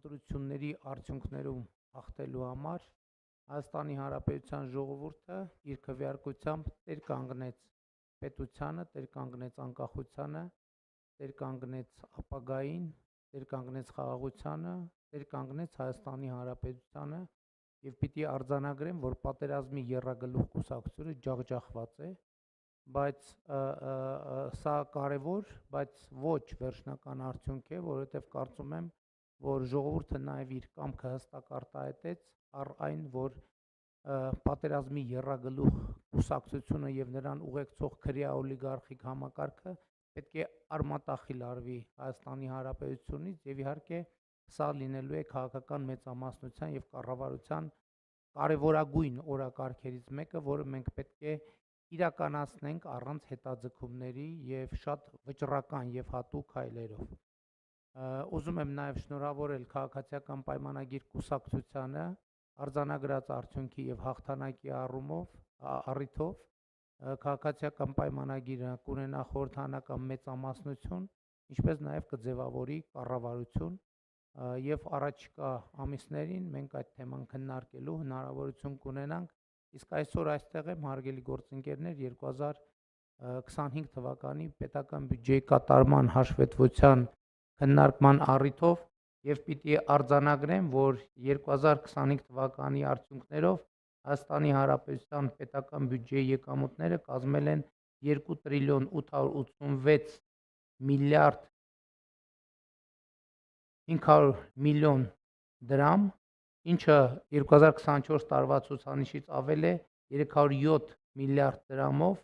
ընտրությունների արդյունքներում հաղթելու համար Հայաստանի Հանրապետության ժողովուրդը իր քվեարկությամբ տեր կանգնեց պետությանը, տեր կանգնեց անկախությանը, տեր կանգնեց ապագային, տեր կանգնեց խաղաղությանը, տեր կանգնեց Հայաստանի Հանրապետությանը եւ պիտի արձանագրեմ, որ պատերազմի եռագլուխ կուսակցությունը ջախջախված է, բայց սա կարևոր, բայց ոչ վերջնական արդյունք է, որովհետեւ կարծում եմ, որ ժողովուրդը նաեւ իր կամքը հստակ արտահայտեց առ այն, որ պատերազմի եռագլուխ կուսակցությունը եւ նրան ուղեկցող քրեա օլիգարխիկ համակարգը պետք է արմատախիլ արվի Հայաստանի Հանրապետությունից եւ իհարկե սա լինելու է քաղաքական մեծամասնության եւ կառավարության կարևորագույն օրակարգերից մեկը, որը մենք պետք է իրականացնենք առանց հետաձգումների եւ շատ վճռական եւ հատուկ քայլերով։ Ուզում եմ նաեւ շնորհավորել քաղաքացիական պայմանագիր կուսակցությանը արձանագրած արդյունքի եւ հաղթանակի առիթով քաղաքացիական պայմանագիրը կունենա խորհրդանական մեծամասնություն, ինչպես նաեւ կձևավորի կառավարություն եւ առաջիկա ամիսներին մենք այդ թեման քննարկելու հնարավորություն կունենանք, իսկ այսօր այստեղ եմ հարգելի գործընկերներ 2025 թվականի պետական բյուջեի կատարման հաշվետվության քննարկման առիթով եւ պիտի արձանագրեմ, որ 2025 թվականի արդյունքներով Հայաստանի Հանրապետության պետական բյուջեի եկամուտները կազմել են 2 տրիլիոն 886 միլիարդ 500 միլիոն դրամ, ինչը 2024 տարվա ցուցանիշից ավել է 307 միլիարդ դրամով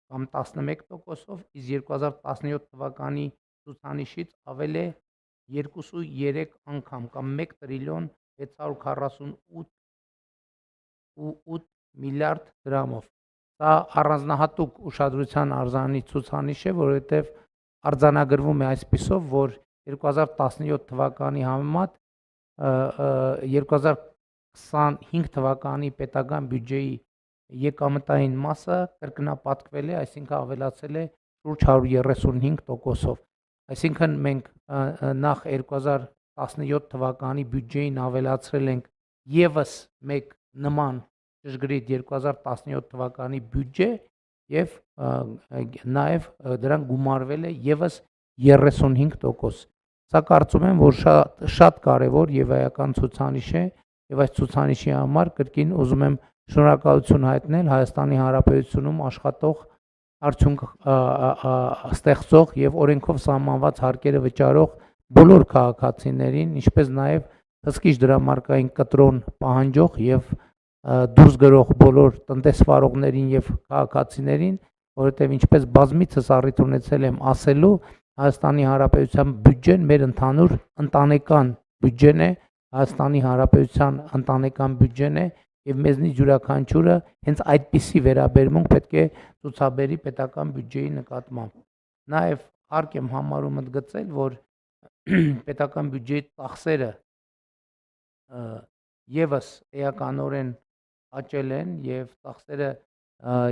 կամ 11%-ով, իսկ 2017 թվականի ցուցանիշից ավել է 2.3 անգամ կամ 1 տրիլիոն 648 միլիարդ դրամով։ Սա առանձնահատուկ ուշադրության արժանի ցուցանիշ է, որովհետև արձանագրվում է այսպիսով, որ 2017 թվականի համեմատ 2025 թվականի պետական բյուջեի եկամտային մասը կրկնապատկվել է, այսինքն ավելացել է շուրջ 135%-ով։ Այսինքն մենք նախ 2017 թվականի բյուջեին ավելացրել ենք եւս մեկ նման ճշգրիտ 2017 թվականի բյուջե եւ նաեւ դրան գումարվել է եւս 35%։ Սա կարծում եմ, որ շատ կարևոր եւ էական ցուցանիշ է եւ այս ցուցանիշի համար կրկին ուզում եմ շնորհակալություն հայտնել Հայաստանի Հանրապետությունում աշխատող արդյունք ստեղծող եւ օրենքով սահմանված հարկերը վճարող բոլոր քաղաքացիներին, ինչպես նաեւ հսկիչ դրամարկային կտրոն պահանջող եւ դուրս գրող բոլոր տնտեսվարողներին եւ քաղաքացիներին, որովհետեւ ինչպես բազմիցս առիթ ունեցել եմ ասելու, Հայաստանի Հանրապետության բյուջեն մեր ընդհանուր ընտանեկան բյուջեն է, Հայաստանի Հանրապետության ընտանեկան բյուջեն է եւ մեզնից յուրաքանչյուրը հենց այդպիսի վերաբերմունք պետք է ցուցաբերի պետական բյուջեի նկատմամբ։ Նաեւ հարկ եմ համարում ընդգծել, որ պետական բյուջեի ծախսերը եւս էականորեն աճել են եւ ծախսերը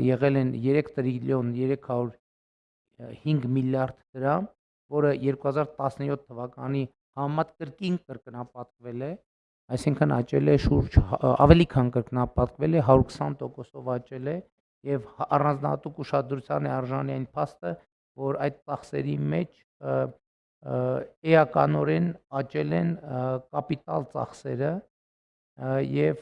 եղել են 3 տրիլիոն 305 միլիարդ դրամ, որը 2017 թվականի համեմատ կրկնապատկվել է, այսինքն աճել է շուրջ ավելի քան կրկնապատկվել է 120%-ով աճել է եւ առանձնահատուկ ուշադրության է արժանի այն փաստը, որ այդ ծախսերի մեջ էականորեն աճել են կապիտալ ծախսերը եւ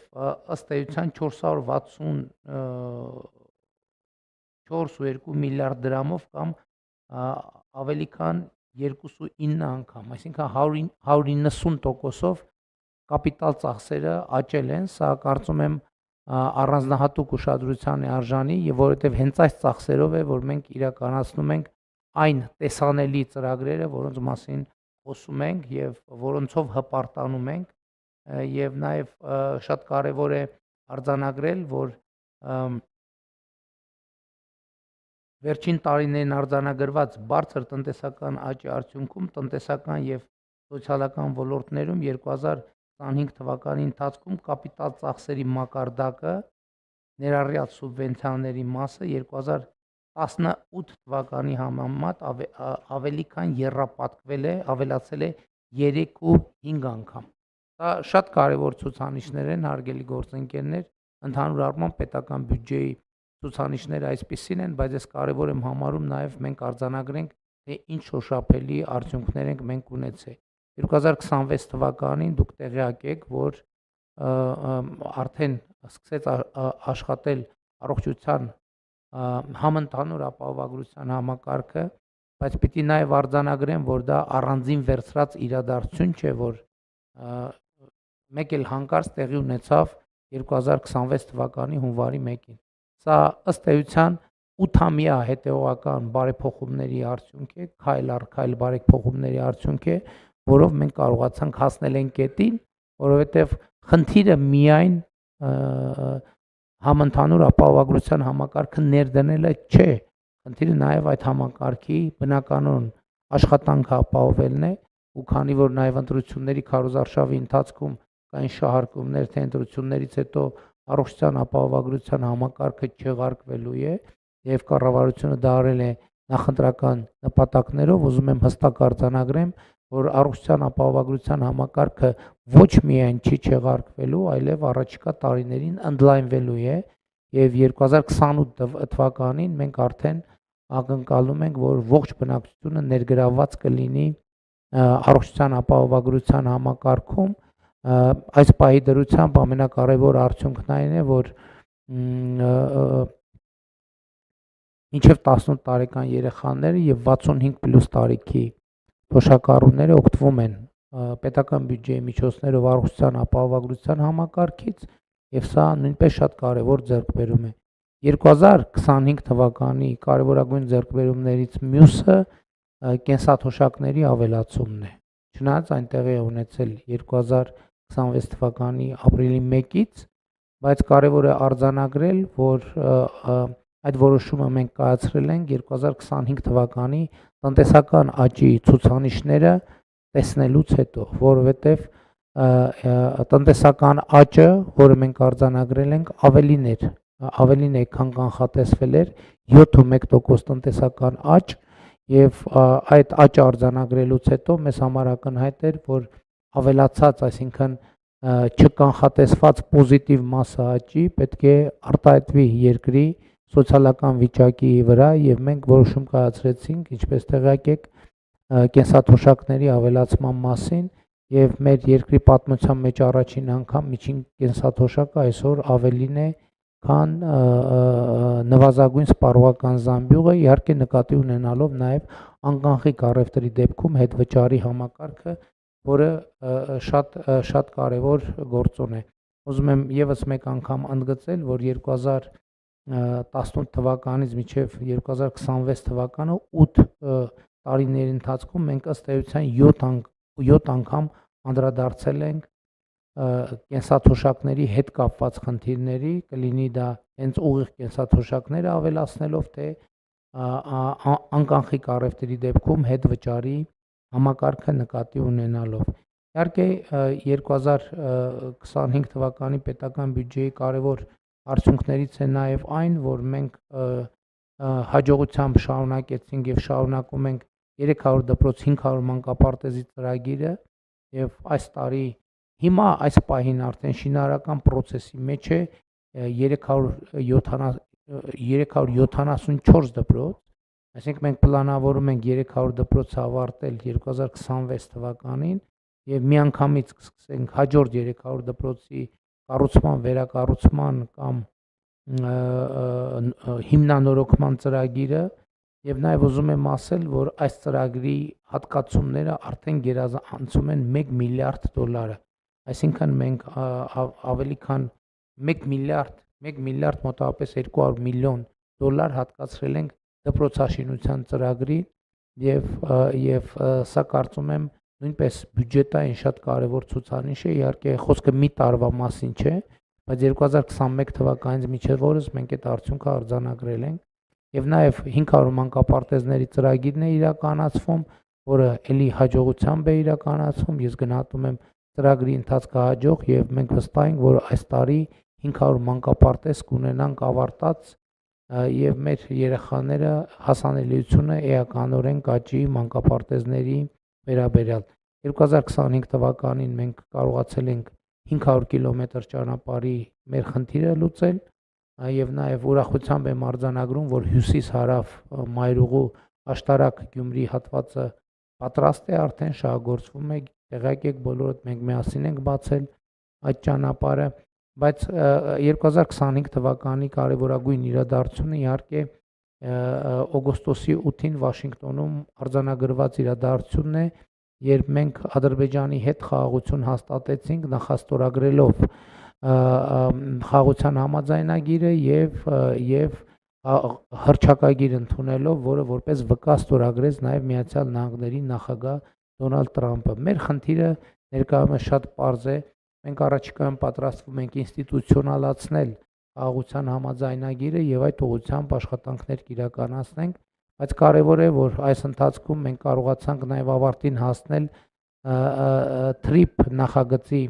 ըստ էության 464.2 միլիարդ դրամով կամ ավելի քան 2.9 անգամ, այսինքն 190%-ով կապիտալ ծախսերը աճել են, սա կարծում եմ առանձնահատուկ ուշադրության է արժանի եւ որովհետեւ հենց այս ծախսերով է, որ մենք իրականացնում ենք այն տեսանելի ծրագրերը, որոնց մասին խոսում ենք եւ որոնցով հպարտանում ենք եւ նաեւ շատ կարեւոր է արձանագրել, որ վերջին տարիներին արձանագրված բարձր տնտեսական աճի արդյունքում տնտեսական եւ սոցիալական ոլորտներում 2025 թվականի ընթացքում կապիտալ ծախսերի մակարդակը ներառյալ սուբվենցիաների մասը 2018 թվականի համեմատ ավելի քան եռապատկվել է, ավելացել է 3.5 անգամ։ Դա շատ կարևոր ցուցանիշներ են, հարգելի գործընկերներ, ընդհանուր առմամբ պետական բյուջեի ցուցանիշները այսպիսին են, բայց ես կարևոր եմ համարում նաև մենք արձանագրենք, թե ինչ շոշափելի արդյունքներ ենք մենք ունեցել։ 2026 թվականին դուք տեղյակ եք, որ արդեն սկսեց աշխատել առողջության համընդհանուր ապահովագրության համակարգը, բայց պիտի նաև արձանագրեմ, որ դա առանձին վերցրած իրադարձություն չէ, որ մեկ էլ հանկարծ տեղի ունեցավ 2026 թվականի հունվարի 1-ին։ Սա ըստ էության 8-ամյա հետևողական բարեփոխումների արդյունք է, քայլ առ քայլ բարեփոխումների արդյունք է, որով մենք կարողացանք հասնել այն կետին, որովհետև խնդիրը միայն համընդհանուր ապահովագրության համակարգը ներդնելը չէ, խնդիրը նաև այդ համակարգի բնականon աշխատանքը ապահովելն է, ու քանի որ նաև ընտրությունների քարոզարշավի ընթացքում կային շահարկումներ, թե ընտրություններից հետո առողջության ապահովագրության համակարգը չեղարկվելու է եւ կառավարությունը դա արել է նախընտրական նպատակներով, ուզում եմ հստակ արձանագրեմ, որ առողջության ապահովագրության համակարգը ոչ միայն չի չեղարկվելու, այլև առաջիկա տարիներին ընդլայնվելու է եւ 2028 թվականին մենք արդեն ակնկալում ենք, որ ողջ բնակչությունը ներգրավված կլինի առողջության ապահովագրության համակարգում, այս պահի դրությամբ ամենակարևոր արդյունքն այն է, որ մինչև 18 տարեկան երեխաները եւ 65+ տարիքի թոշակառուները օգտվում են պետական բյուջեի միջոցներով առողջության ապահովագրության համակարգից եւ սա նույնպես շատ կարևոր ձեռքբերում է։ 2025 թվականի կարևորագույն ձեռքբերումներից մյուսը կենսաթոշակների ավելացումն է։ Չնայած այնտեղ է ունեցել 2026 թվականի ապրիլի 1-ից, բայց կարևոր է արձանագրել, որ այդ որոշումը մենք կայացրել ենք 2025 թվականի տնտեսական աճի ցուցանիշները տեսնելուց հետո, որովհետև տնտեսական աճը, որը մենք արձանագրել ենք, ավելին է, քան կանխատեսվել էր, 7.1% տնտեսական աճ, եւ այդ աճը արձանագրելուց հետո մեզ համար ակնհայտ էր, որ ավելացած, այսինքն չկանխատեսված պոզիտիվ մասսա աճի պետք է արտահայտվի երկրի սոցիալական վիճակի վրա եւ մենք որոշում կայացրեցինք, ինչպես տեղյակ եք, կենսաթոշակների ավելացման մասին եւ մեր երկրի պատմության մեջ առաջին անգամ միջին կենսաթոշակը այսօր ավելին է, քան նվազագույն սպառողական զամբյուղը, իհարկե նկատի ունենալով նաեւ անկանխիկ առևտրի դեպքում հետվճարի համակարգը, որը շատ կարևոր գործոն է։ Ուզում եմ եւս մեկ անգամ ընդգծել, որ 2018 թվականից մինչև 2026 թվականը 8 տարիների ընթացքում մենք ըստ էության 7 անգամ անդրադարձել ենք կենսաթոշակների հետ կապված խնդիրների, կլինի դա հենց ուղիղ կենսաթոշակները ավելացնելով, թե անկանխիկ առևտրի դեպքում հետ վճարի համակարգը նկատի ունենալով։ Իհարկե 2025 թվականի պետական բյուջեի կարևոր արդյունքներից է նաև այն, որ մենք հաջողությամբ շարունակեցինք եւ շարունակում ենք 300 դպրոց 500 մանկապարտեզի ծրագիրը եւ այս տարի հիմա այս պահին արդեն շինարարական process-ի մեջ է 374 դպրոց, այսինքն մենք պլանավորում ենք 300 դպրոց ավարտել 2026 թվականին եւ միանգամից կսկսենք հաջորդ 300 դպրոցի կառուցման, վերակառուցման կամ հիմնանորոգման ծրագիրը եւ նաեւ ուզում եմ ասել, որ այս ծրագրի հատկացումները արդեն գերազանցում են $1 միլիարդ, այսինքն մենք ավելի քան 1 միլիարդ մոտավորապես $200 միլիոն հատկացրել ենք դպրոցաշինության ծրագրին եւ սա կարծում եմ նույնպես բյուջետային շատ կարևոր ցուցանիշ է, իհարկե խոսքը մի տարվա մասին չէ, բայց 2021 թվականից մինչև օրս մենք այդ արդյունքը արձանագրել ենք եւ նաեւ 500 մանկապարտեզների ծրագիրն է իրականացվում, որը ելի հաջողությամբ է իրականացվում, ես գնահատում եմ ծրագրի ընթացքը հաջող եւ մենք վստահ ենք, որ այս տարի 500 մանկապարտեզ կունենանք ավարտած եւ մեր երեխաները հասանելիությունը էականորեն կաճի մանկապարտեզների վերաբերյալ։ 2025 թվականին մենք կարողացել ենք 500 կիլոմետր ճանապարհի մեր խնդիրը լուծել եւ նաեւ ուրախությամբ եմ արձանագրում, որ հյուսիս-հարավ մայրուղու աշտարակ Գյումրի հատվածը պատրաստ է, արդեն շահագործվում է, տեղյակ եք բոլորդ, մենք միասին ենք բացել այդ ճանապարհը, բայց 2025 թվականի կարևորագույն իրադարձությունը իհարկե օգոստոսի 8-ին Վաշինգտոնում արձանագրված իրադարձությունն է, երբ մենք Ադրբեջանի հետ խաղաղություն հաստատեցինք, նախաստորագրելով խաղաղության համաձայնագիրը եւ հռչակագիր ընդունելով, որը որպես վկա ստորագրեց նաև Միացյալ Նահանգների նախագահ Դոնալդ Տրամպը։ Մեր խնդիրը ներկայումս շատ պարզ է, մենք առաջիկայում պատրաստվում ենք ինստիտուցիոնալացնել խաղաղության համաձայնագիրը եւ այդ ուղղությամբ աշխատանքներ կիրականացնենք, բայց կարևոր է, որ այս ընթացքում մենք կարողացանք նաև ավարտին հասնել TRIP նախագծի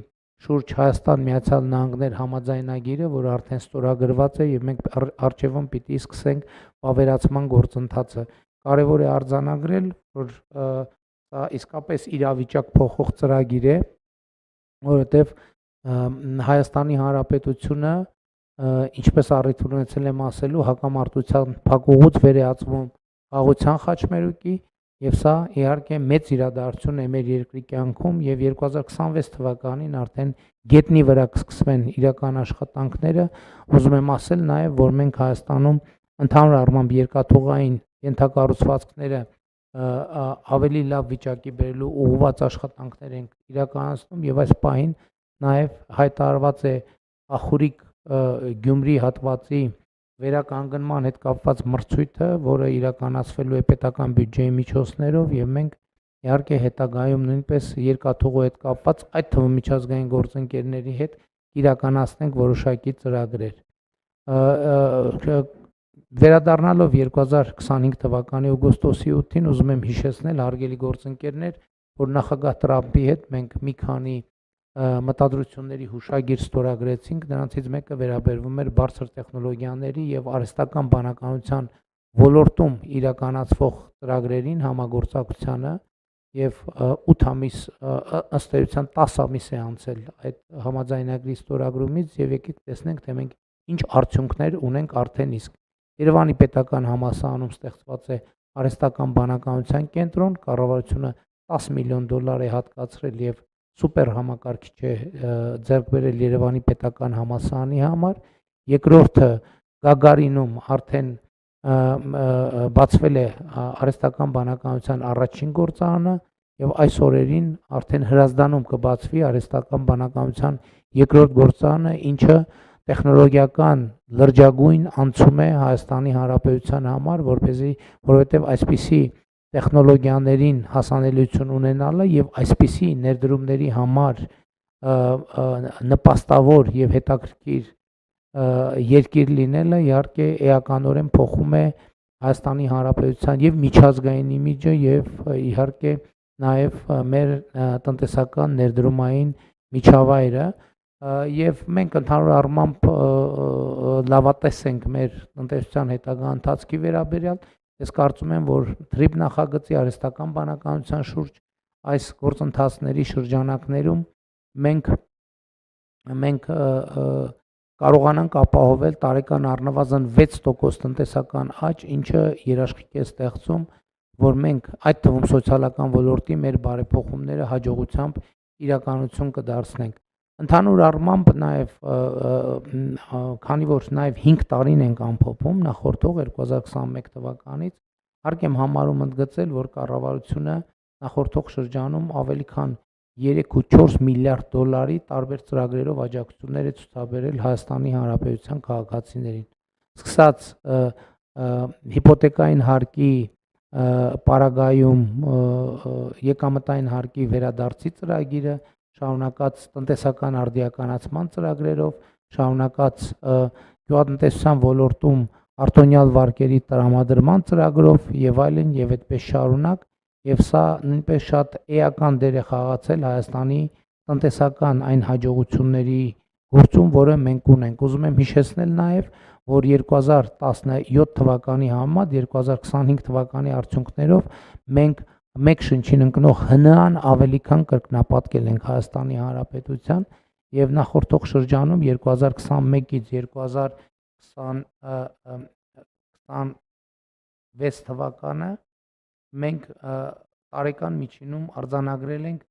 շուրջ Հայաստան Միացյալ Նահանգներ համաձայնագիրը, որ արդեն ստորագրված է եւ մենք առջևում պիտի սկսենք վավերացման գործընթացը։ Կարևոր է արձանագրել, որ սա իսկապես իրավիճակ փոխող ծրագիր է, որովհետեւ Հայաստանի Հանրապետությունը, ինչպես առիթ ունեցել եմ ասելու, հակամարտության փակուղուց վերածվում խաղաղության խաչմերուկի եւ սա իհարկե մեծ իրադարձություն է մեր երկրի կյանքում եւ 2026 թվականին արդեն գետնի վրա կսկսվեն իրական աշխատանքները։ Ուզում եմ ասել նաեւ, որ մենք Հայաստանում ընդհանուր առմամբ երկաթուղային ենթակառուցվածքները ավելի լավ վիճակի բերելու ուղղված աշխատանքներ ենք իրականացնում եւ այս պահին նաեւ հայտարարված է Ախուրիկ Գյումրի հատվածի վերականգնման հետ կապված մրցույթը, որը իրականացվելու է պետական բյուջեի միջոցներով եւ մենք իհարկե հետագայում նույնպես երկաթուղու հետ կապված այդ թվում միջազգային գործընկերների հետ իրականացնենք որոշակի ծրագրեր։ Վերադառնալով 2025 թվականի օգոստոսի 8-ին ուզում եմ հիշեցնել հարգելի գործընկերներ, որ նախագահ Տրամփի հետ մենք մի քանի մտադրությունների հուշագիր ստորագրեցինք, նրանցից մեկը վերաբերվում էր բարձր տեխնոլոգիաների եւ արհեստական բանականության ոլորտում իրականացվող ծրագրերին համագործակցությանը եւ 8 ամիս ըստ էության 10 ամիս է անցել այդ համաձայնագրի ստորագրումից եւ եկեք տեսնենք, թե մենք ինչ արդյունքներ ունենք արդեն իսկ։ Երևանի պետական համալսարանում ստեղծված է արհեստական բանականության կենտրոն, կառավարությունը 10 միլիոն դոլար է հատկացրել եւ սուպեր համակարգիչ է ձեռք բերել Երևանի պետական համալսարանի համար։ Երկրորդը Գագարինում արդեն բացվել է արհեստական բանականության առաջին գործարանը եւ այս օրերին արդեն Հրազդանում կբացվի արհեստական բանականության երկրորդ գործարանը, ինչը տեխնոլոգիական լրջագույն անցում է Հայաստանի Հանրապետության համար, որովհետեւ այսպիսի տեխնոլոգիաներին հասանելիություն ունենալը եւ այսպիսի ներդրումների համար նպաստավոր եւ հետաքրքիր երկիր լինելը իհարկե էականորեն փոխում է Հայաստանի Հանրապետության եւ միջազգային իմիջը եւ իհարկե նաեւ մեր տնտեսական ներդրումային միջավայրը եւ մենք ընդհանուր առմամբ լավատես ենք մեր տնտեսության հետագա ընթացքի վերաբերյալ։ Ես կարծում եմ, որ TRIP նախագծի արհեստական բանականության շուրջ այս գործընթացների շրջանակներում մենք կարողանանք ապահովել տարեկան առնվազն 6% տնտեսական աճ, ինչը երաշխիք է ստեղծում, որ մենք այդ թվում սոցիալական ոլորտի մեր բարեփոխումները հաջողությամբ իրականություն կդարձնենք։ Ընդհանուր առմամբ նաև քանի որ նաև 5 տարին ենք ամփոփում նախորդող 2021 թվականից, հարկ եմ համարում ընդգծել, որ կառավարությունը նախորդող շրջանում ավելի քան 3.4 միլիարդ դոլարի տարբեր ծրագրերով աջակցություններ է ցուցաբերել Հայաստանի Հանրապետության քաղաքացիներին։ Սկսած հիպոթեկային հարկի պարագայում եկամտային հարկի վերադարձի ծրագիրը, շարունակած տնտեսական արդիականացման ծրագրերով, շարունակած գյուղատնտեսության ոլորտում արտոնյալ վարկերի տրամադրման ծրագրով եւ այլն եւ այդպես շարունակ, եւ սա նույնպես շատ էական դեր է խաղացել Հայաստանի տնտեսական այն հաջողությունների գործում, որը մենք ունենք։ Ուզում եմ հիշեցնել նաեւ, որ 2017 թվականի համեմատ 2025 թվականի արդյունքներով մենք մեկ շնչին ընկնող ՀՆԱ-ն ավելի քան կրկնապատկել ենք Հայաստանի Հանրապետության եւ նախորդող շրջանում 2021-ից 2026 թվականը մենք տարեկան միջինում արձանագրել ենք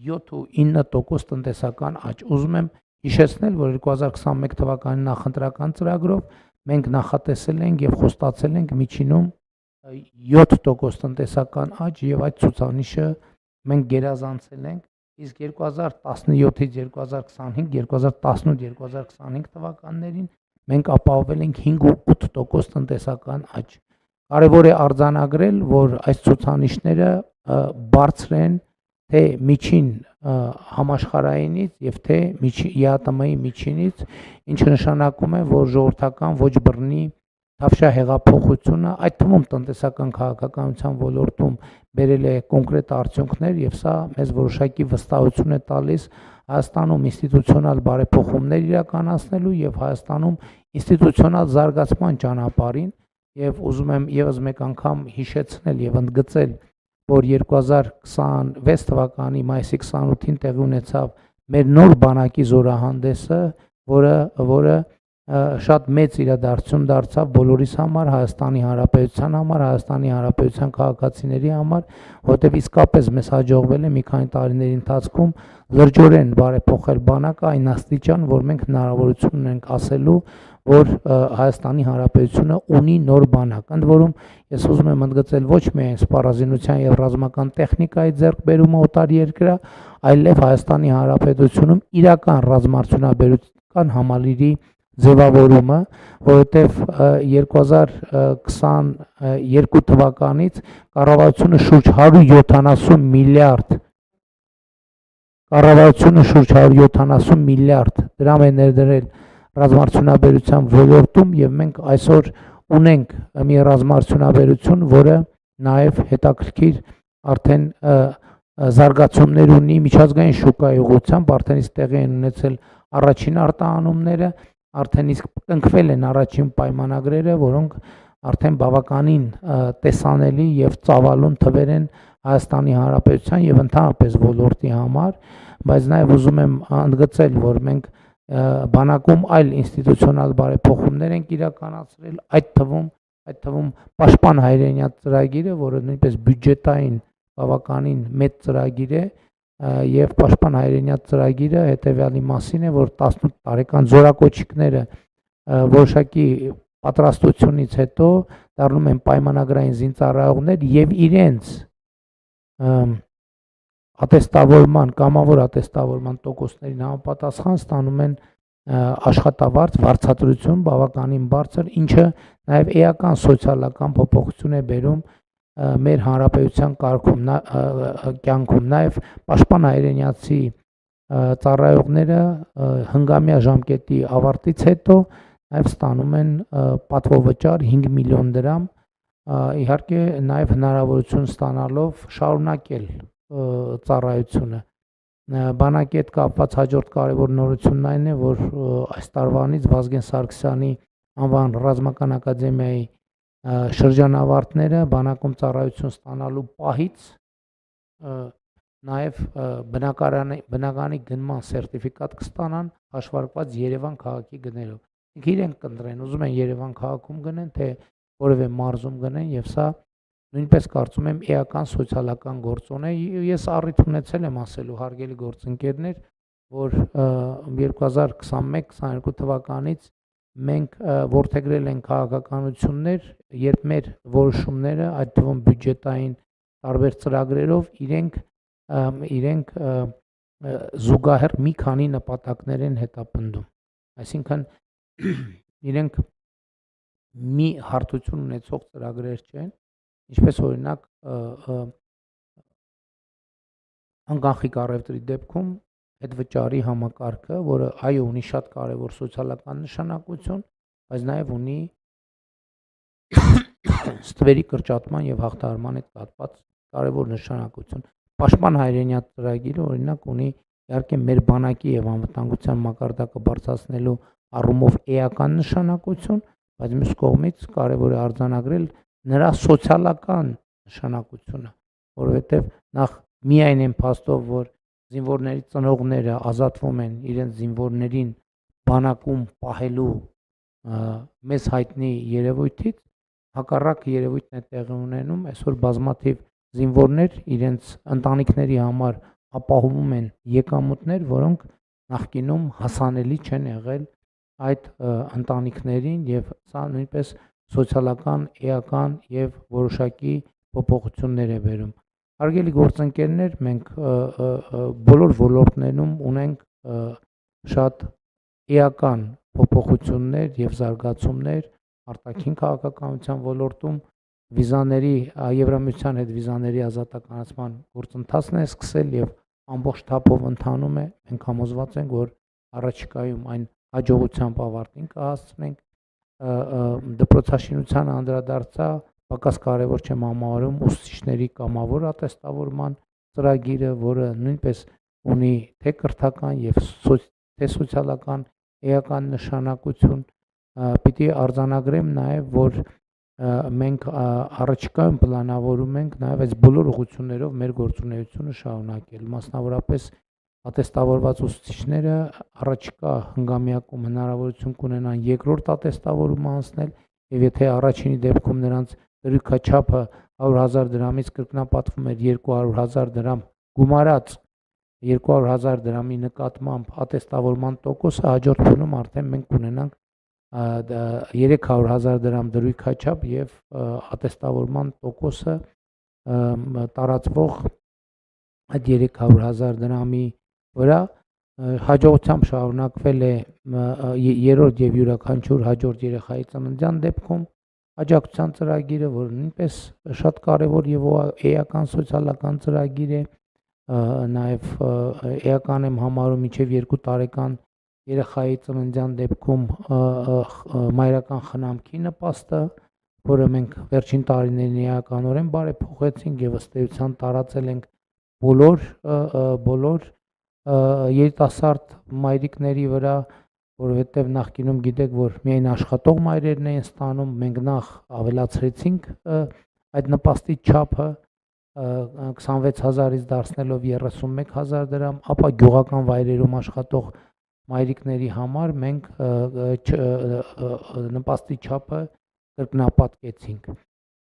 7.9% տնտեսական աճ։ Ուզում եմ հիշեցնել, որ 2021 թվականի նախընտրական ծրագրով մենք նախատեսել ենք եւ խոստացել ենք միջինում 7% տնտեսական աճ եւ այդ ցուցանիշը մենք գերազանցել ենք, իսկ 2017-ից 2025, 2018-2025 թվականներին մենք ապահովել ենք 5.8% տնտեսական աճ։ Կարևոր է արձանագրել, որ այս ցուցանիշները բարձր են թե միջին համաշխարհայինից եւ թե ԵԱՏՄ-ի միջինից, ինչը նշանակում է, որ ժողովրդական ոչ բռնի թավշյա հեղափոխությունը, այդ թվում տնտեսական քաղաքականության ոլորտում բերել է կոնկրետ արդյունքներ եւ սա մեզ որոշակի վստահություն է տալիս Հայաստանում ինստիտուցիոնալ բարեփոխումներ իրականացնելու եւ Հայաստանում ինստիտուցիոնալ զարգացման ճանապարհին եւ ուզում եմ եւս մեկ անգամ հիշեցնել եւ ընդգծել, որ 2026 թվականի մայիսի 28-ին տեղի ունեցավ մեր նոր բանակի զորահանդեսը, որը շատ մեծ իրադարձություն դարձավ բոլորիս համար, Հայաստանի Հանրապետության համար, Հայաստանի Հանրապետության քաղաքացիների համար, որտեղ իսկապես մեզ հաջողվել է մի քանի տարիների ընթացքում լրջորեն բարեփոխել բանակը այն աստիճան, որ մենք հնարավորություն ունենք ասելու, որ Հայաստանի Հանրապետությունը ունի նոր բանակ։ Ընդ որում ես ուզում եմ ընդգծել ոչ միայն սպառազինության եւ ռազմական տեխնիկայի ձեռքբերումը օտար երկրա, այլև Հայաստանի Հանրապետությունում իրական ռազմարդյունաբերության համալիրի ձևավորումը, որովհետև 2022 թվականից կառավարությունը շուրջ 170 միլիարդ դրամ է ներդրել ռազմարդյունաբերության ոլորտում եւ մենք այսօր ունենք մի ռազմարդյունաբերություն, որը նաեւ հետաքրքիր արդեն զարգացումներ ունի միջազգային շուկայի ուղղությամբ, արդեն իսկ տեղի են ունեցել առաջին արտահանումները, արդեն իսկ կնքվել են առաջին պայմանագրերը, որոնք արդեն բավականին տեսանելի եւ ծավալուն թվեր են Հայաստանի Հանրապետության եւ ընդհանրապես ոլորտի համար, բայց նաեւ ուզում եմ ընդգծել, որ մենք բանակում այլ ինստիտուցիոնալ բարեփոխումներ ենք իրականացրել, այդ թվում Պաշտպան հայրենիաց ծրագիրը, որը նույնպես բյուջետային բավականին մեծ ծրագիր է, եւ Պաշտպան հայրենիաց ծրագիրը հետեւյալի մասին է, որ 18 տարեկան զորակոչիկները որոշակի պատրաստությունից հետո դառնում են պայմանագրային զինծառայողներ եւ իրենց ատեստավորման, կամավոր ատեստավորման տոկոսներին համապատասխան ստանում են աշխատավարձ, վարձատրություն բավականին բարձր, ինչը նաեւ էական սոցիալական փոփոխություն է բերում մեր հանրապետության կյանքում, նաեւ Պաշտպան հայրենիացի ծառայողները հնգամյա ժամկետի ավարտից հետո նաեւ ստանում են պատվովճար 5 միլիոն դրամ, իհարկե նաեւ հնարավորություն ստանալով շարունակել ծառայությունը։ Բանակի հետ կապված հաջորդ կարևոր նորությունն այն է, որ այս տարվանից Վազգեն Սարգսյանի անվան ռազմական ակադեմիայի շրջանավարտները բանակում ծառայություն ստանալու պահից նաեւ բնականի գնման սերտիֆիկատ կստանան հաշվարկված Երևան քաղաքի գներով։ Իրենք կընտրեն, ուզում են Երևան քաղաքում գնեն, թե որևէ մարզում գնեն, եւ սա նույնպես կարծում եմ էական սոցիալական գործոն է։ Ես առիթ ունեցել եմ ասելու հարգելի գործընկերներ, որ 2021-22 թվականից մենք որդեգրել ենք քաղաքականություններ, երբ մեր որոշումները, այդ թվում բյուջետային տարբեր ծրագրերով իրենք զուգահեռ մի քանի նպատակներ են հետապնդում։ Այսինքն իրենք մի հարթություն ունեցող ծրագրեր չեն, ինչպես օրինակ անկախիկ առևտրի դեպքում այդ վճարի համակարգը, որը այո ունի շատ կարևոր սոցիալական նշանակություն, բայց նաև ունի ստվերի կրճատման եւ հաղթահարման հետ կապված կարևոր նշանակություն։ Պաշտպան հայրենիաց ծրագիրը օրինակ ունի իհարկե մեր բանակի եւ անվտանգության մակարդակը բարձրացնելու առումով էական նշանակություն, բայց մյուս կողմից կարևոր է արձանագրել նրա սոցիալական նշանակությունը, որովհետև նախ միայն այն փաստով, որ զինվորների ծնողները ազատվում են իրենց զինվորներին բանակում պահելու մեզ հայտնի երևույթից, հակառակ երևույթն է տեղի ունենում, այսօր բազմաթիվ զինվորներ իրենց ընտանիքների համար ապահովում են եկամուտներ, որոնք նախկինում հասանելի չեն եղել այդ ընտանիքներին, եւ սա նույնպես սոցիալական, էական եւ որոշակի փոփոխություններ է բերում։ Հարգելի գործընկերներ, մենք բոլոր ոլորտներում ունենք շատ էական փոփոխություններ եւ զարգացումներ արտաքին քաղաքականության ոլորտում վիզաների Եվրամիության հետ վիզաների ազատականացման գործընթացն է սկսել եւ ամբողջ թափով ընթանում է։ Մենք համոզված ենք, որ առաջիկայում այն հաջողությամբ ավարտին կհասցնենք։ Դպրոցաշինությանը անդրադարձա, պակաս կարևոր չեմ համարում ուսուցիչների կամավոր ատեստավորման ծրագիրը, որը նույնպես ունի թե կրթական եւ թե սոցիալական էական նշանակություն։ Պիտի արձանագրեմ նաեւ, որ մենք առաջիկայում պլանավորում ենք նաեւ այս բոլոր ուղղություններով մեր գործունեությունը շարունակել, մասնավորապես ատեստավորված ուսուցիչները առաջիկա հնգամյակում հնարավորություն կունենան երկրորդ ատեստավորումը անցնել, եւ եթե առաջինի դեպքում նրանց դրույքաչափը 100,000 դրամից կրկնապատկվում էր 200,000 դրամ գումարած 200,000 դրամի նկատմամբ ատեստավորման տոկոսը, հաջորդ փուլում արդեն մենք կունենանք 300,000 դրամ դրույքաչափ եւ ատեստավորման տոկոսը տարածվող այդ 300,000 դրամի վրա հաջողությամբ շարունակվել է երրորդ եւ յուրաքանչյուր հաջորդ երեխայի ծննդյան դեպքում աջակցության ծրագիրը, որը նույնպես շատ կարևոր եւ էական սոցիալական ծրագիր է, նաեւ էական եմ համարում մինչեւ 2 տարեկան երեխայի ծննդյան դեպքում մայրական խնամքի նպաստը, որը մենք վերջին տարիներին էականորեն բարեփոխեցինք եւ ըստ էության տարածել ենք բոլոր երիտասարդ մայրիկների վրա, որովհետև նախկինում գիտեք, որ միայն աշխատող մայրերն էին ստանում, մենք նախ ավելացրեցինք այդ նպաստի չափը 26,000-ից դարձնելով 31,000 դրամ, ապա գյուղական վայրերում աշխատող մայրիկների համար մենք նպաստի չափը կրկնապատկեցինք։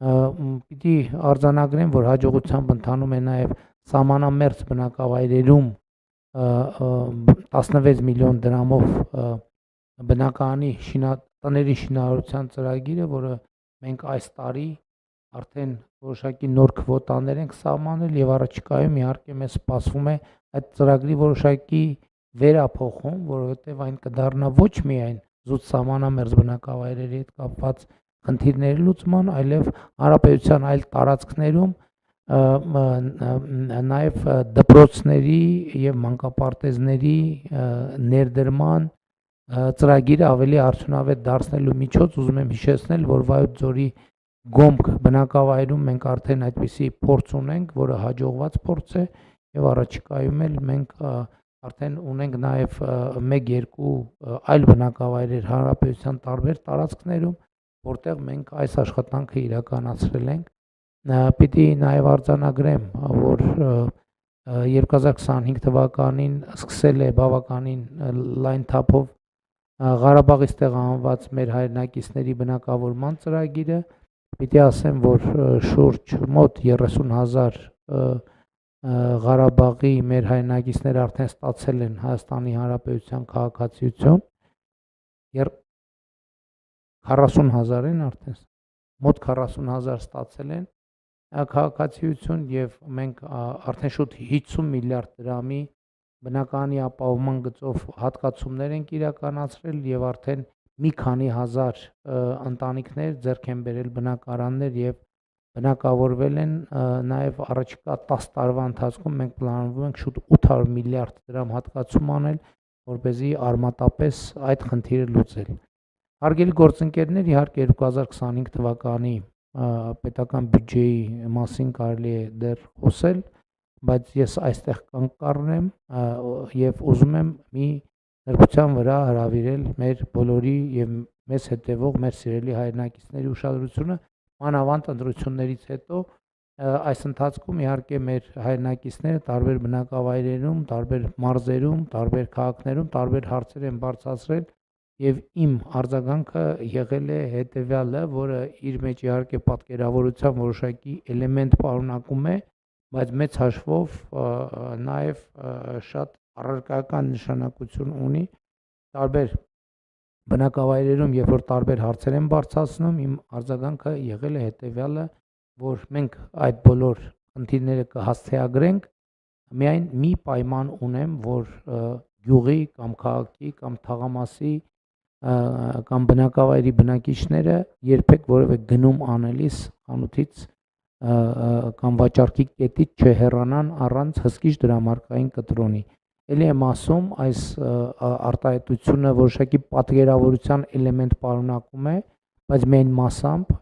Պիտի արձանագրեմ, որ հաջողությամբ ընթանում է նաև սահմանամերձ բնակավայրերում 16 միլիոն դրամով բնակարանի տների շինարարության ծրագիրը, որը մենք այս տարի արդեն որոշակի նոր քվոտաներ ենք սահմանել եւ առաջիկայում իհարկե մեզ սպասվում է այդ ծրագրի որոշակի վերափոխում, որովհետեւ այն կդառնա ոչ միայն զուտ սահմանամերձ բնակավայրերի հետ կապված խնդիրների լուծման, այլև հանրապետության այլ տարածքներում նաև դպրոցների եւ մանկապարտեզների ներդրման ծրագիրը ավելի արդյունավետ դարձնելու միջոց ուզում եմ հիշեցնել, որ Վայոց ձորի Գոմք բնակավայրում մենք արդեն այդպիսի փորձ ունենք, որը հաջողված փորձ է եւ առաջիկայում էլ մենք արդեն ունենք նաև 1-2 այլ բնակավայրեր հանրապետության տարբեր տարածքներում, որտեղ մենք այս աշխատանքը իրականացրել ենք։ Պիտի նաև արձանագրեմ, որ 2025 թվականին սկսել է բավականին լայն թափով Ղարաբաղից տեղահանված մեր հայրենակիցների բնակավորման ծրագիրը, պիտի ասեմ, որ շուրջ մոտ 30,000 Ղարաբաղի մեր հայրենակիցներ արդեն ստացել են Հայաստանի Հանրապետության քաղաքացիություն, 40,000 են արդեն, մոտ 40,000 ստացել են քաղաքացիություն եւ մենք արդեն շուտ 50 միլիարդ դրամի բնակարանի ապահովման գծով հատկացումներ ենք իրականացրել եւ արդեն մի քանի հազար ընտանիքներ ձեռք են բերել բնակարաններ եւ բնակավորվել են նաեւ առաջիկա 10 տարվա ընթացքում մենք պլանավորում ենք շուտ 800 միլիարդ դրամ հատկացում անել, որպեսզի արմատապես այդ խնդիրը լուծել։ Հարգելի գործընկերներ, իհարկե 2025 թվականի պետական բյուջեի մասին կարելի է դեռ խոսել, բայց ես այստեղ կընկառնեմ եւ ուզում եմ մի նրբության վրա հրավիրել մեր բոլորի եւ մեզ հետևող մեր սիրելի հայրենակիցների ուշադրությունը մանավանդ ընտրություններից հետո, Այս ընթացքում իհարկե մեր հայրենակիցները տարբեր բնակավայրերում, տարբեր մարզերում, տարբեր քաղաքներում տարբեր հարցեր են բարձրացրել եւ իմ արձագանքը եղել է հետեւյալը, որը իր մեջ իհարկե պատկերավորության որոշակի էլեմենտ պարունակում է, բայց մեծ հաշվով նաեւ շատ առարկական նշանակություն ունի տարբեր բնակավայրերում, երբ որ տարբեր հարցեր են բարձրացնում, իմ արձագանքը եղել է հետեւյալը, որ մենք այդ բոլոր խնդիրները կհասցեագրենք, միայն մի պայման ունեմ, որ գյուղի կամ քաղաքի կամ թաղամասի կամ բնակավայրի բնակիչները երբեք որևէ գնում անելիս խանութից կամ վաճառքի կետից չհեռանան առանց հսկիչ դրամարկային կտրոնի։ Էլի եմ ասում, այս արտահայտությունը որոշակի պատկերավորության էլեմենտ պարունակում է, բայց միայն մասամբ,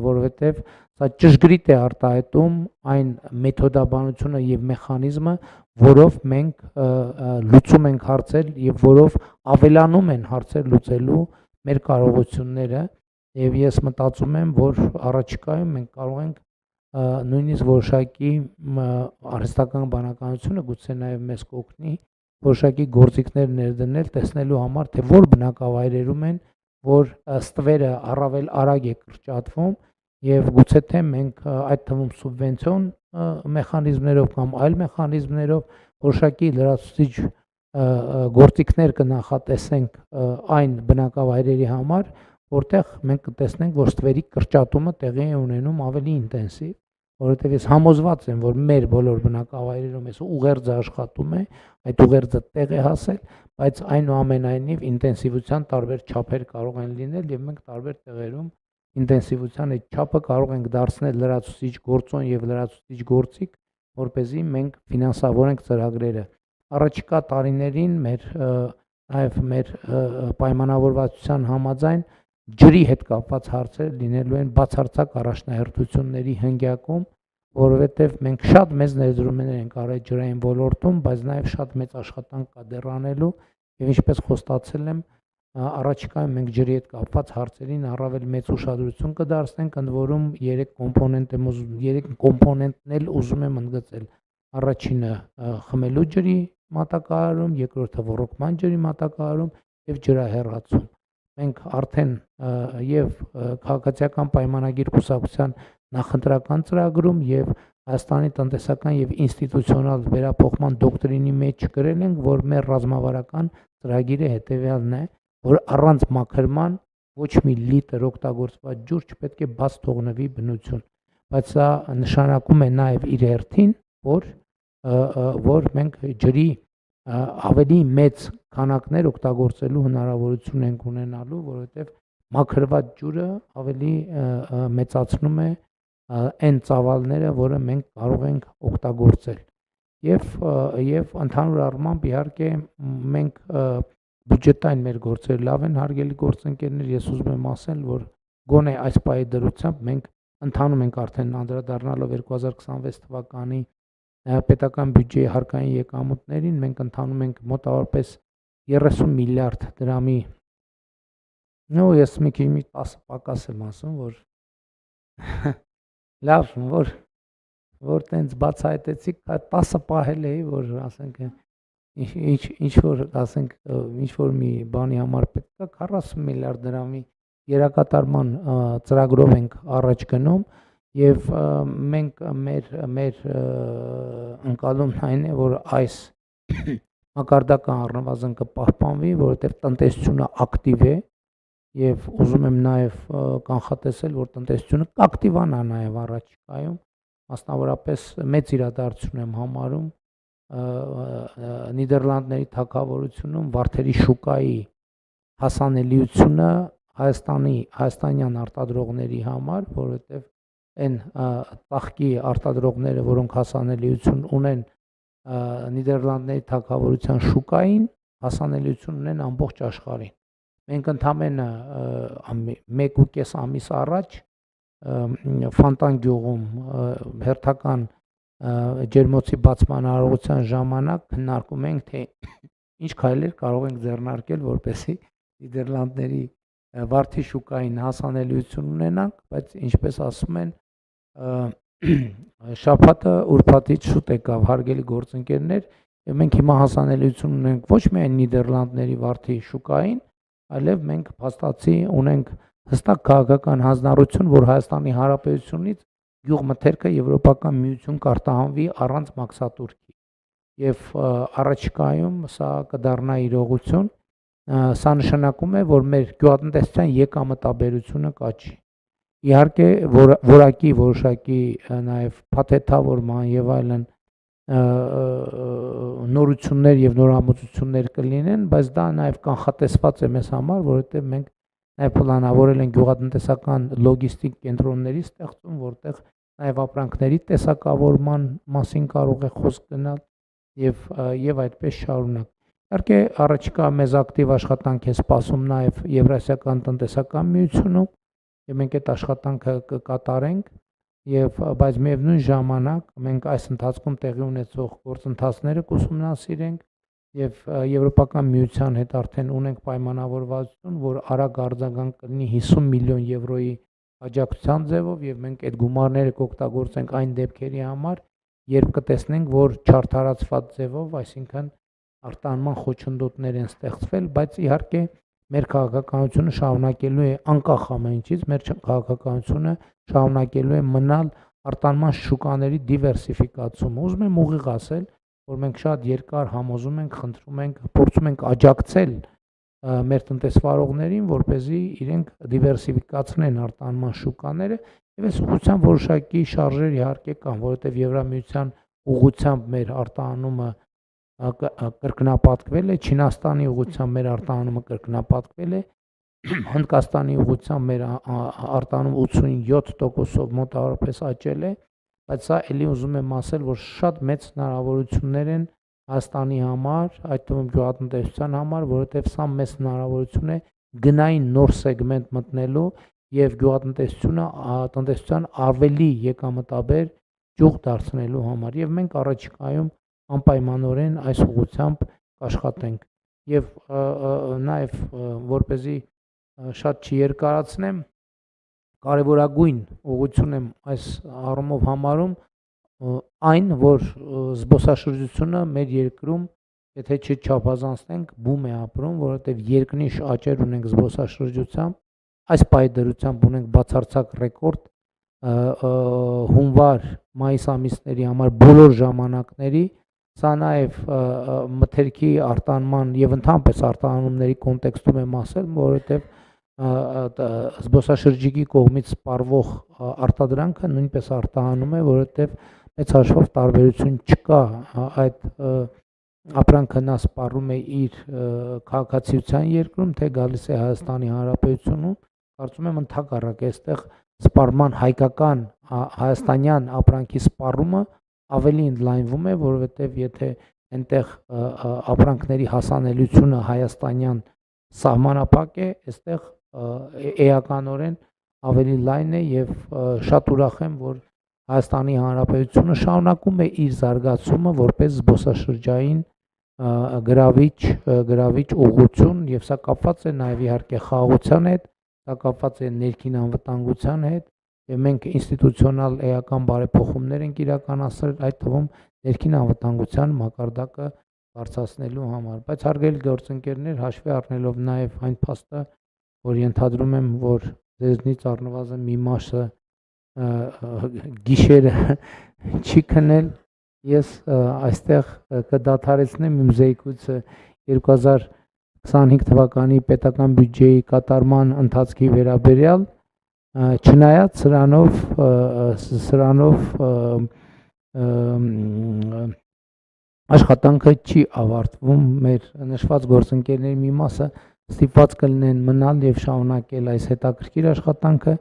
որովհետև սա ճշգրիտ է արտահայտում այն մեթոդաբանությունը եւ մեխանիզմը, որով մենք լուծում ենք հարցեր եւ որով ավելանում են հարցեր լուծելու մեր կարողությունները եւ ես մտածում եմ, որ առաջիկայում մենք կարող ենք նույնիսկ որոշակի արհեստական բանականությունը գուցե նաեւ մեզ կօգնի որոշակի գործիքներ ներդնել, տեսնելու համար, թե որ բնակավայրերում են, որ ստվերը առավել արագ է կրճատվում եւ գուցե թե մենք այդ թվում սուբվենցիոն մեխանիզմներով կամ այլ մեխանիզմներով որոշակի լրացուցիչ գործիքներ կնախատեսենք այն բնակավայրերի համար, որտեղ մենք կտեսնենք, որ ստվերի կրճատումը տեղի է ունենում ավելի ինտենսիվ, որովհետև ես համոզված եմ, որ մեր բոլոր բնակավայրերում այս ուղերձը աշխատում է, այդ ուղերձը տեղ է հասել, բայց այնուամենայնիվ ինտենսիվության տարբեր չափեր կարող են լինել եւ մենք տարբեր տեղերում ինտենսիվության այդ չափը կարող ենք դարձնել լրացուցիչ գործոն եւ լրացուցիչ գործիք, որպեսզի մենք ֆինանսավորենք ծրագրերը։ Առաջիկա տարիներին նաեւ մեր պայմանավորվածության համաձայն ջրի հետ կապված հարցեր լինելու են բացարձակ առաջնահերթությունների հնգյակում, որովհետև մենք շատ մեծ ներդրումներ ենք արել ջրային ոլորտում, բայց նաև շատ մեծ աշխատանք կա դեռ անելու եւ ինչպես խոստացել եմ, առաջիկայում մենք ջրի հետ կապված հարցերին առավել մեծ ուշադրություն կդարձնենք, ընդ որում 3 կոմպոնենտն էլ ուզում եմ ընդգծել։ Առաջինը խմելու ջրի մատակարարում, երկրորդը ոռոգման ջրի մատակարարում եւ ջրահեռացում։ Մենք արդեն եւ քաղաքացիական պայմանագիր կուսակցության նախընտրական ծրագրում եւ Հայաստանի տնտեսական եւ ինստիտուցիոնալ վերափոխման դոկտրինի մեջ գրել ենք, որ մեր ռազմավարական ծրագիրը հետեւյալն է, որ առանց մաքրման ոչ մի լիտր օգտագործված ջուր չպետք է բաց թողնվի բնություն, բայց սա նշանակում է նաեւ իր հերթին, որ մենք ջրի ավելի մեծ քանակներ օգտագործելու հնարավորություն ենք ունենալու, որովհետև մաքրված ջուրը ավելի մեծացնում է այն ծավալները, որը մենք կարող ենք օգտագործել։ Եվ ընդհանուր առմամբ իհարկե մենք բյուջետային մեր գործերը լավ են, հարգելի գործընկերներ, ես ուզում եմ ասել, որ գոնե այս պահի դրությամբ մենք ընթանում ենք արդեն անդրադառնալով 2026 թվականի պետական բյուջեի հարկային եկամուտներին, մենք ընթանում ենք մոտավորապես 30 միլիարդ դրամի, ես մի քիչ 10 պակաս եմ ասում, որ լավ, որ տենց բացահայտեցիք, 10 պահել էի, որ ասենք ինչ որ մի բանի համար պետք է 40 միլիարդ դրամի երակատարման ծրագրով ենք առաջ գնում եւ մենք մեր ընկալումն այն է, որ այս մակարդակը առնվազն կպահպանվի, որովհետեւ տնտեսությունը ակտիվ է եւ ուզում եմ նաեւ կանխատեսել, որ տնտեսությունը կակտիվանա նաեւ առաջիկայում, մասնավորապես մեծ իրադարձություն եմ համարում Նիդերլանդների թագավորությունում վարդերի շուկայի հասանելիությունը հայաստանյան արտադրողների համար, որովհետև այն ծաղկի արտադրողները, որոնք հասանելիություն ունեն Նիդերլանդների թագավորության շուկային, հասանելիություն ունեն ամբողջ աշխարհին։ Մենք ընդամենը 1.5 ամիս առաջ Ֆանտան գյուղում հերթական ջերմոցի բացման արարողության ժամանակ քննարկում ենք, թե ինչ քայլեր կարող ենք ձեռնարկել, որպեսզի Նիդերլանդների վարդի շուկային հասանելիություն ունենանք, բայց ինչպես ասում են, շաբաթը ուրբաթից շուտ եկավ, հարգելի գործընկերներ, եւ մենք հիմա հասանելիություն ունենք ոչ միայն Նիդերլանդների վարդի շուկային, այլև մենք փաստացի ունենք հստակ քաղաքական հանձնառություն, որ Հայաստանի Հանրապետությունից գյուղմթերքը Եվրոպական միություն կարտահանվի առանց մաքսատուրքի։ Եվ առաջիկայում սա կդառնա իրողություն, սա նշանակում է, որ մեր գյուղատնտեսության եկամտաբերությունը կաճի։ Իհարկե որակի որոշակի նաև փաթեթավորման եւ այլն նորություններ եւ նորամուծություններ կլինեն, բայց դա նաև կանխատեսված է մեզ համար, որովհետեւ մենք նաև պլանավորել ենք գյուղատնտեսական լոգիստիկ կենտրոնների ստեղծում, որտեղ նաև ապրանքների տեսակավորման մասին կարող է խոսք գնալ եւ այդպես շարունակ։ Իհարկե առաջիկա մեզ ակտիվ աշխատանք է սպասում նաև Եվրասիական տնտեսական միությունում, եւ մենք այդ աշխատանքը կկատարենք բայց միևնույն ժամանակ մենք այս ընթացքում տեղի ունեցող գործընթացները կուսումնասիրենք եւ Եվրոպական միության հետ արդեն ունենք պայմանավորվածություն, որ արագ արձագանք կլինի 50 միլիոն եվրոյի աջակցության ձևով եւ մենք այդ գումարները կօգտագործենք այն դեպքերի համար, երբ կտեսնենք, որ չարթարացված ձևով, այսինքն արտահանման խոչընդոտներ են ստեղծվել, բայց իհարկե մեր քաղաքականությունը շարունակելու է անկախ ամեն ինչից, մեր քաղաքականությունը շարունակելու է մնալ արտահանման շուկաների դիվերսիֆիկացումը։ Ուզում եմ ուղիղ ասել, որ մենք շատ երկար համոզում ենք, խնդրում ենք, փորձում ենք աջակցել մեր տնտեսվարողներին, որպեսզի իրենք դիվերսիֆիկացնեն արտահանման շուկաները, եւ այս ուղղությամբ որոշակի շարժեր իհարկե կան, որովհետեւ Եվրամիության ուղղությամբ մեր արտահանումը կրկնապատկվել է, Չինաստանի ուղղությամբ մեր արտահանումը կրկնապատկվել է, Հնդկաստանի ուղղությամբ մեր արտահանումը 87%-ով մոտավորապես աճել է, բայց սա էլի ուզում եմ ասել, որ շատ մեծ հնարավորություններ են Հայաստանի համար, այդ թվում գյուղատնտեսության համար, որովհետև սա մեծ հնարավորություն է գնային նոր սեգմենտ մտնելու եւ գյուղատնտեսության ավելի եկամտաբեր ճյուղ դարձնելու համար եւ մենք առաջիկայում անպայմանորեն այս ուղղությամբ կաշխատենք եւ նաեւ որպեսզի շատ չերկարացնեմ, կարևորագույն ուղղություն եմ այս առումով համարում այն, որ զբոսաշրջությունը մեր երկրում, եթե չչափազանցնենք, բում է ապրում, որովհետեւ երկնիշ աճեր ունենք զբոսաշրջությամբ, այս պայդրությամբ ունենք բացարձակ ռեկորդ հունվար, մայիս ամիսների համար բոլոր ժամանակների, սա նաև մթերքի արտահանման եւ ընդհանրապես արտահանումների կոնտեքստում եմ ասել, որովհետեւ զբոսաշրջիկի կողմից սպառվող արտադրանքը նույնպես արտահանում է, որովհետեւ մեծ հաշվով տարբերություն չկա այդ ապրանքը նա սպառում է իր քաղաքացիության երկրում, թե գալիս է Հայաստանի Հանրապետությունում, կարծում եմ ընդհակառակ այստեղ սպառման հայկական հայաստանյան ապրանքի սպառումը ավելի ընդլայնվում է, որովհետև եթե այնտեղ ապրանքների հասանելիությունը հայաստանյան սահմանափակ է, այստեղ էականորեն ավելի լայն է եւ շատ ուրախ եմ, որ Հայաստանի Հանրապետությունը շարունակում է իր զարգացումը որպես զբոսաշրջային գրավիչ ուղղություն եւ սա կապված է նաեւ իհարկե խաղաղության հետ, սա կապված է ներքին անվտանգության հետ եւ մենք ինստիտուցիոնալ էական բարեփոխումներ ենք իրականացրել, այդ թվում ներքին անվտանգության մակարդակը բարձրացնելու համար, բայց հարգելի գործընկերներ, հաշվի առնելով նաեւ այն փաստը, որ ենթադրում եմ, որ ձեզնից առնվազն մի մասը գիշերը չի քնել, ես այստեղ կդադարեցնեմ իմ զեկույցը 2025 թվականի պետական բյուջեի կատարման ընթացքի վերաբերյալ, չնայած սրանով աշխատանքը չի ավարտվում, մեր նշված գործընկերների մի մասը ստիպված կլինեն մնալ եւ շարունակել այս հետաքրքիր աշխատանքը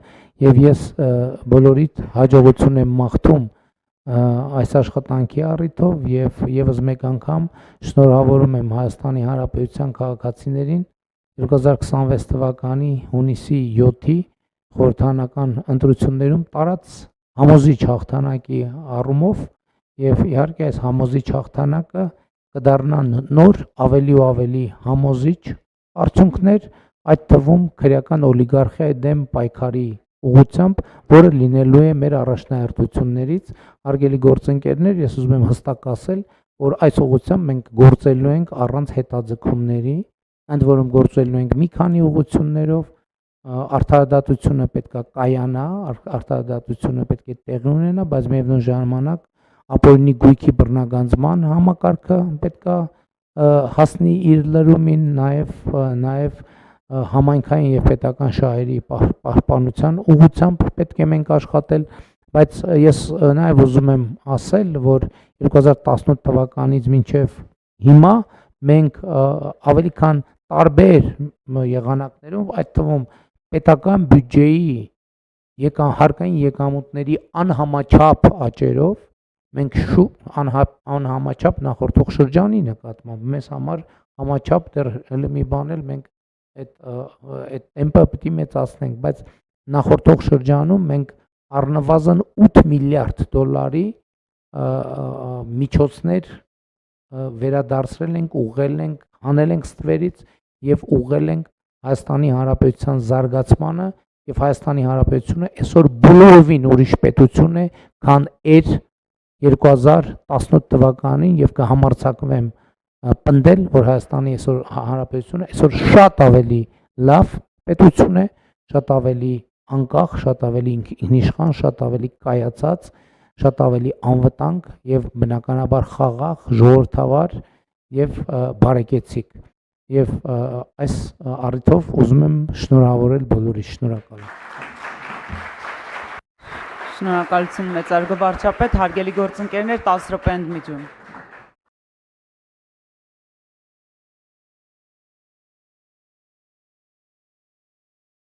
եւ ես բոլորիդ հաջողություն եմ մաղթում այս աշխատանքի առիթով եւ եւս մեկ անգամ շնորհավորում եմ Հայաստանի Հանրապետության քաղաքացիներին 2026 թվականի հունիսի 7-ի խորհրդարանական ընտրություններում տարած համոզիչ հաղթանակի առումով եւ իհարկե այս համոզիչ հաղթանակը կդառնա նոր ավելի ու ավելի համոզիչ արդյունքներ, այդ թվում քրեական օլիգարխիայի դեմ պայքարի ուղղությամբ, որը լինելու է մեր առաջնահերթություններից։ Հարգելի գործընկերներ, ես ուզում եմ հստակ ասել, որ այս ուղղությամբ մենք գործելու ենք առանց հետաձգումների, ընդ որում գործելու ենք մի քանի ուղղություններով, արդարադատությունը պետք է կայանա, արդարադատությունը պետք է տեղի ունենա, բայց միևնույն ժամանակ ապօրինի գույքի բռնագանձման համակարգը պետք է հասնի իր լրումին, նաև համայնքային եւ պետական շահերի պահպանության ուղղությամբ պետք է մենք աշխատել, բայց ես նաև ուզում եմ ասել, որ 2018 թվականից մինչև հիմա մենք ավելի քան տարբեր եղանակներով, այդ թվում պետական բյուջեի հարկային եկամուտների անհամաչափ աճերով մենք անհամաչափ նախորդող շրջանի նկատմամբ մեզ համար համաչափ դեռ հələ մի բան էլ մենք այդ տեմպը պետք է մեծացնենք, բայց նախորդող շրջանում մենք առնվազն 8 միլիարդ դոլարի միջոցներ վերադարձրել ենք, ուղղել ենք, հանել ենք ստվերից եւ ուղղել ենք Հայաստանի Հանրապետության զարգացմանը եւ Հայաստանի Հանրապետությունը այսօր բոլորովին ուրիշ պետություն է, քան էր 2018 թվականին եւ կհամարձակվեմ պնդել, որ Հայաստանի այսօր Հանրապետությունը այսօր շատ ավելի լավ պետություն է, շատ ավելի անկախ, շատ ավելի ինքնիշխան, շատ ավելի կայացած, շատ ավելի անվտանգ եւ բնականաբար խաղաղ, ժողովրդավար եւ բարեկեցիկ։ Եվ այս առիթով ուզում եմ շնորհավորել բոլորիս, շնորհակալ եմ։ Շնորհակալություն մեծարգո վարչապետ, հարգելի գործընկերներ, 10 րոպե ընդմիջում։